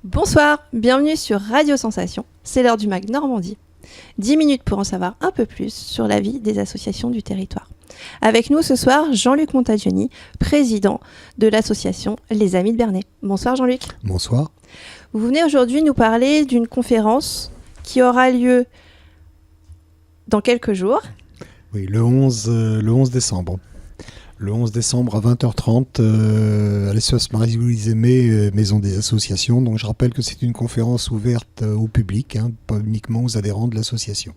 Bonsoir, bienvenue sur Radio Sensation, c'est l'heure du MAC Normandie. 10 minutes pour en savoir un peu plus sur la vie des associations du territoire. Avec nous ce soir, Jean-Luc Montagioni, président de l'association Les Amis de Bernay. Bonsoir Jean-Luc. Bonsoir. Vous venez aujourd'hui nous parler d'une conférence qui aura lieu dans quelques jours. Oui, le 11 décembre. Le 11 décembre à 20h30 à l'espace Marie-Louise Aimé, Maison des Associations. Donc je rappelle que c'est une conférence ouverte au public, pas uniquement aux adhérents de l'association.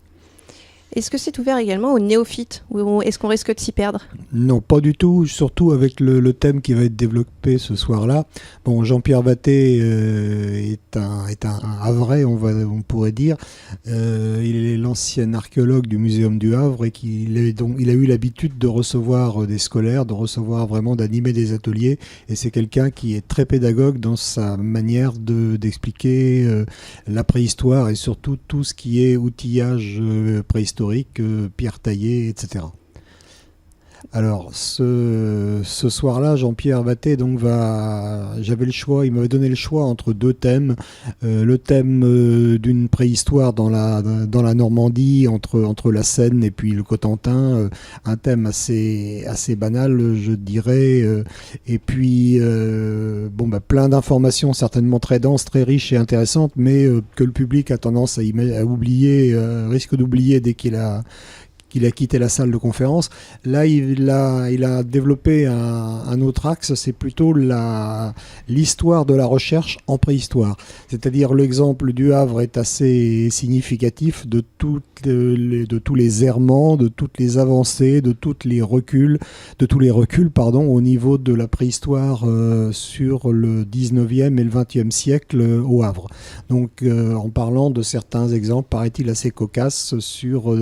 Est-ce que c'est ouvert également aux néophytes ou est-ce qu'on risque de s'y perdre ? Non, pas du tout, surtout avec le thème qui va être développé ce soir-là. Bon, Jean-Pierre Vatté est un Havrais, on pourrait dire. Il est l'ancien archéologue du Muséum du Havre et il a eu l'habitude de recevoir des scolaires, d'animer des ateliers. Et c'est quelqu'un qui est très pédagogue dans sa manière d'expliquer la préhistoire et surtout tout ce qui est outillage préhistorique. Pierre taillée, etc. Alors, ce soir-là, Jean-Pierre Vatté j'avais le choix, il m'avait donné le choix entre deux thèmes. Le thème d'une préhistoire dans la Normandie, entre la Seine et puis le Cotentin, un thème assez banal, je dirais, et puis plein d'informations certainement très denses, très riches et intéressantes, mais que le public a tendance à oublier, risque d'oublier dès qu'il a quitté la salle de conférence. Là, il a développé un autre axe, c'est plutôt l'histoire de la recherche en préhistoire. C'est-à-dire l'exemple du Havre est assez significatif de tous les errements, de toutes les avancées, de tous les reculs, au niveau de la préhistoire sur le 19e et le 20e siècle au Havre. Donc, en parlant de certains exemples, paraît-il assez cocasses sur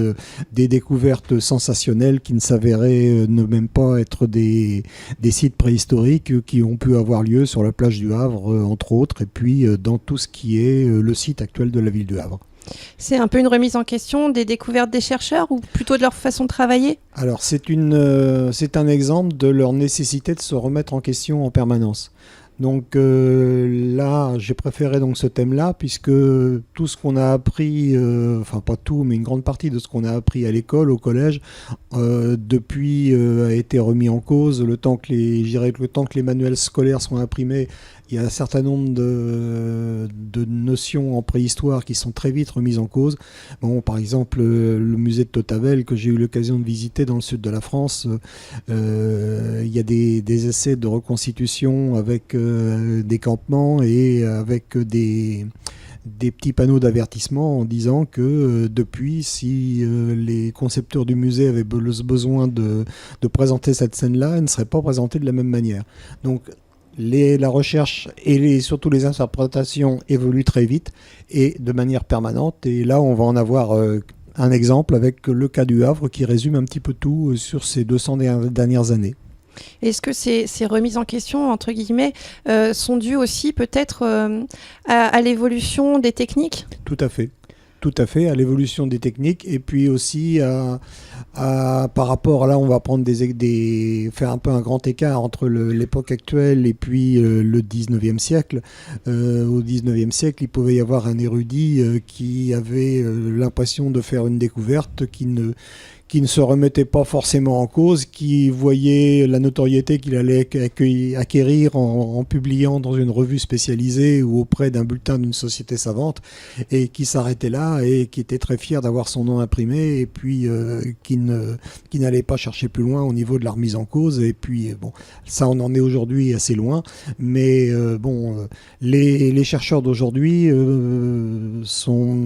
des découvertes sensationnelles qui ne s'avéraient ne même pas être des sites préhistoriques qui ont pu avoir lieu sur la plage du Havre, entre autres, et puis dans tout ce qui est le site actuel de la ville du Havre. C'est un peu une remise en question des découvertes des chercheurs ou plutôt de leur façon de travailler ? Alors c'est un exemple de leur nécessité de se remettre en question en permanence. Donc là, j'ai préféré donc ce thème-là, puisque tout ce qu'on a appris, pas tout, mais une grande partie de ce qu'on a appris à l'école, au collège, depuis a été remis en cause. Le temps que les manuels scolaires sont imprimés, il y a un certain nombre de notions en préhistoire qui sont très vite remises en cause. Bon, par exemple, le musée de Tautavel, que j'ai eu l'occasion de visiter dans le sud de la France, il y a des essais de reconstitution avec des campements et avec des petits panneaux d'avertissement en disant que depuis, si les concepteurs du musée avaient besoin de présenter cette scène-là, elle ne serait pas présentée de la même manière. Donc, la recherche et surtout les interprétations évoluent très vite et de manière permanente. Et là, on va en avoir un exemple avec le cas du Havre qui résume un petit peu tout sur ces 200 dernières années. Est-ce que ces remises en question, entre guillemets, sont dues aussi peut-être à l'évolution des techniques ? Tout à fait, à l'évolution des techniques et puis aussi par rapport, là on va prendre faire un peu un grand écart entre l'époque actuelle et puis le 19e siècle. Au 19e siècle, il pouvait y avoir un érudit qui avait l'impression de faire une découverte qui ne se remettait pas forcément en cause, qui voyait la notoriété qu'il allait acquérir en publiant dans une revue spécialisée ou auprès d'un bulletin d'une société savante, et qui s'arrêtait là et qui était très fier d'avoir son nom imprimé, et puis qui n'allait pas chercher plus loin au niveau de la remise en cause. Et puis bon, ça on en est aujourd'hui assez loin, mais les chercheurs d'aujourd'hui sont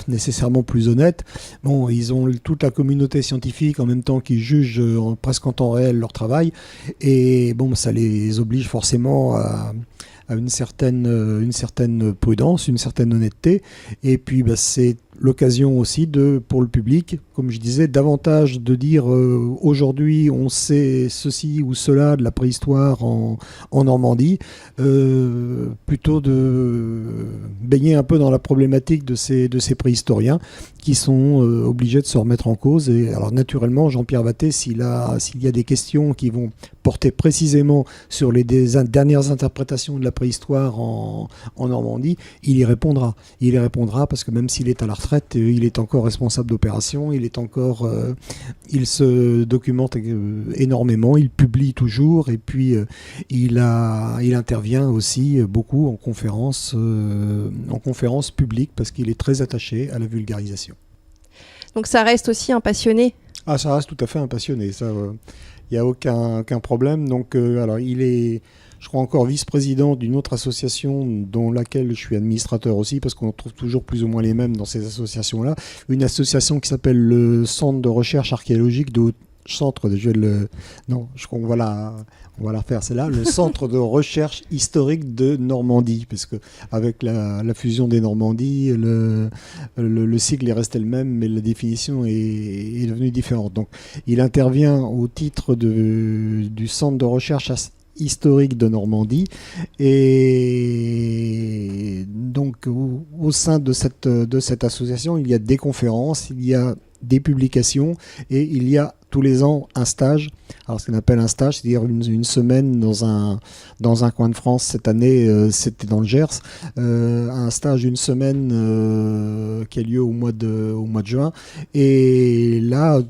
nécessairement plus honnêtes. Bon, ils ont toute la communauté scientifique en même temps qui juge presque en temps réel leur travail, et bon, ça les oblige forcément à une certaine prudence, une certaine honnêteté, et puis c'est l'occasion aussi pour le public, comme je disais, davantage de dire aujourd'hui on sait ceci ou cela de la préhistoire en Normandie, plutôt de baigner un peu dans la problématique de ces préhistoriens qui sont obligés de se remettre en cause. Et alors naturellement, Jean-Pierre Vatté, s'il y a des questions qui vont porter précisément sur les dernières interprétations de la la préhistoire en Normandie, il y répondra. Il y répondra parce que même s'il est à la retraite, il est encore responsable d'opération, il se documente énormément, il publie toujours et puis il intervient aussi beaucoup en conférences publiques parce qu'il est très attaché à la vulgarisation. Donc ça reste aussi un passionné. Ah, ça reste tout à fait un passionné, ça, il n'y a aucun problème. Donc, alors, il est, je crois, encore vice-président d'une autre association dont laquelle je suis administrateur aussi, parce qu'on trouve toujours plus ou moins les mêmes dans ces associations-là. Une association qui s'appelle le Centre de recherche archéologique de Centre de je crois qu'on va la refaire, c'est là, le Centre de recherche historique de Normandie, parce que avec la fusion des Normandies, le sigle est resté le même, mais la définition est devenue différente. Donc, il intervient au titre du Centre de recherche historique de Normandie, et donc au sein de cette association, il y a des conférences, il y a des publications et il y a tous les ans un stage. Alors ce qu'on appelle un stage, c'est-à-dire une semaine dans un coin de France. Cette année, c'était dans le Gers. Un stage d'une semaine qui a lieu au mois de juin. Et là,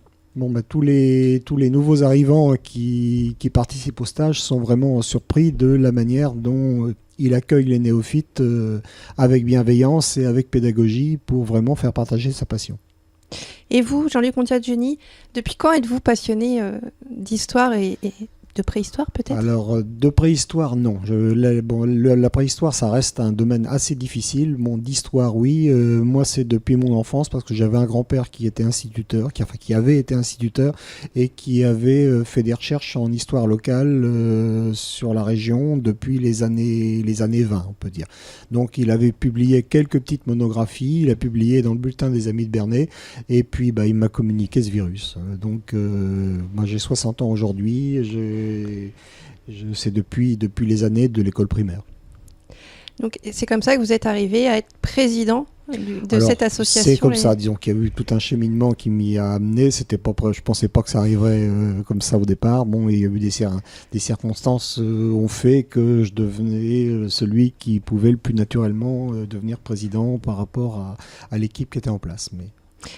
tous les nouveaux arrivants qui participent au stage sont vraiment surpris de la manière dont il accueille les néophytes avec bienveillance et avec pédagogie pour vraiment faire partager sa passion. Et vous, Jean-Luc Contagioni, depuis quand êtes-vous passionné d'histoire et de préhistoire peut-être ? Alors, de préhistoire, non. La préhistoire, ça reste un domaine assez difficile. D'histoire, oui. Moi, c'est depuis mon enfance, parce que j'avais un grand-père qui était instituteur, qui avait été instituteur, et qui avait fait des recherches en histoire locale sur la région depuis les années 20, on peut dire. Donc, il avait publié quelques petites monographies. Il a publié dans le bulletin des Amis de Bernay, et puis il m'a communiqué ce virus. Donc, moi, j'ai 60 ans aujourd'hui. C'est depuis les années de l'école primaire. Donc c'est comme ça que vous êtes arrivé à être président de cette association. C'est comme ça, disons qu'il y a eu tout un cheminement qui m'y a amené. Je pensais pas que ça arriverait comme ça au départ. Bon, il y a eu des circonstances ont fait que je devenais celui qui pouvait le plus naturellement devenir président par rapport à l'équipe qui était en place. Mais...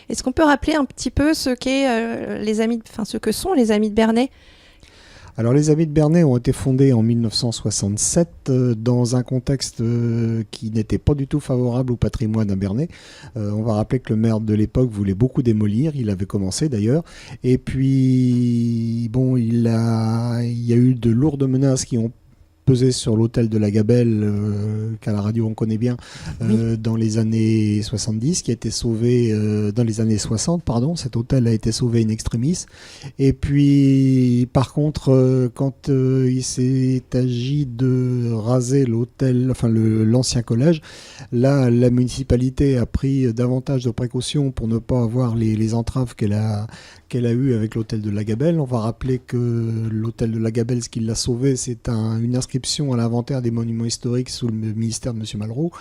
Est-ce qu'on peut rappeler un petit peu ce que sont les Amis de Bernay ? Alors, les Amis de Bernay ont été fondés en 1967 dans un contexte qui n'était pas du tout favorable au patrimoine à Bernay. On va rappeler que le maire de l'époque voulait beaucoup démolir, il avait commencé d'ailleurs. Et puis, il y a eu de lourdes menaces qui ont pesé sur l'hôtel de la Gabelle, qu'à la radio on connaît bien, dans les années 70, qui a été sauvé dans les années 60, pardon. Cet hôtel a été sauvé in extremis. Et puis, par contre, quand il s'est agi de raser l'hôtel, l'ancien collège, là, la municipalité a pris davantage de précautions pour ne pas avoir les entraves qu'elle a eues avec l'hôtel de la Gabelle. On va rappeler que l'hôtel de la Gabelle, ce qui l'a sauvé, c'est une inscription à l'inventaire des monuments historiques sous le ministère de M. Malraux.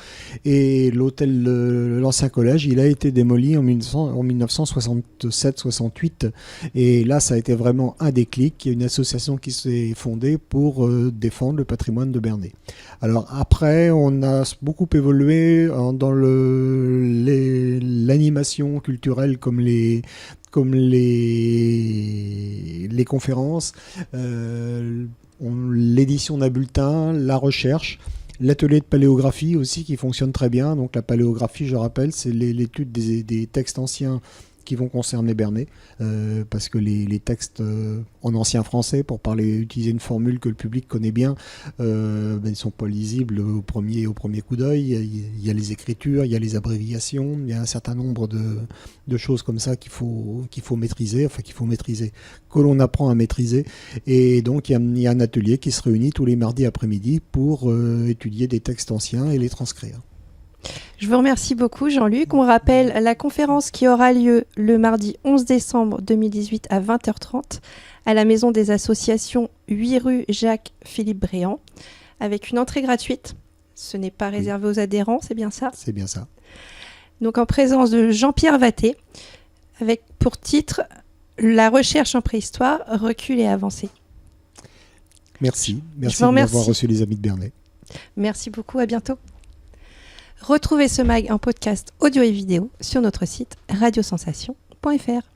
Et l'ancien collège, il a été démoli en 1967-68. Et là, ça a été vraiment un déclic. Il y a une association qui s'est fondée pour défendre le patrimoine de Bernay. Alors après, on a beaucoup évolué dans l'animation culturelle comme les conférences, l'édition d'un bulletin, la recherche, l'atelier de paléographie aussi qui fonctionne très bien. Donc la paléographie, je rappelle, c'est l'étude des textes anciens qui vont concerner Bernay, parce que les textes en ancien français, pour utiliser une formule que le public connaît bien, ils ne sont pas lisibles au premier coup d'œil. Il y a les écritures, il y a les abréviations, il y a un certain nombre de choses comme ça qu'il faut maîtriser, que l'on apprend à maîtriser. Et donc il y a un atelier qui se réunit tous les mardis après-midi pour étudier des textes anciens et les transcrire. Je vous remercie beaucoup, Jean-Luc. On rappelle la conférence qui aura lieu le mardi 11 décembre 2018 à 20h30 à la Maison des Associations 8 rue Jacques-Philippe Bréant, avec une entrée gratuite. Ce n'est pas réservé aux adhérents, c'est bien ça ? C'est bien ça. Donc en présence de Jean-Pierre Watté, avec pour titre « La recherche en préhistoire, recul et avancée ». Merci de m'avoir reçu les Amis de Bernay. Merci beaucoup, à bientôt. Retrouvez ce mag en podcast audio et vidéo sur notre site radiosensation.fr.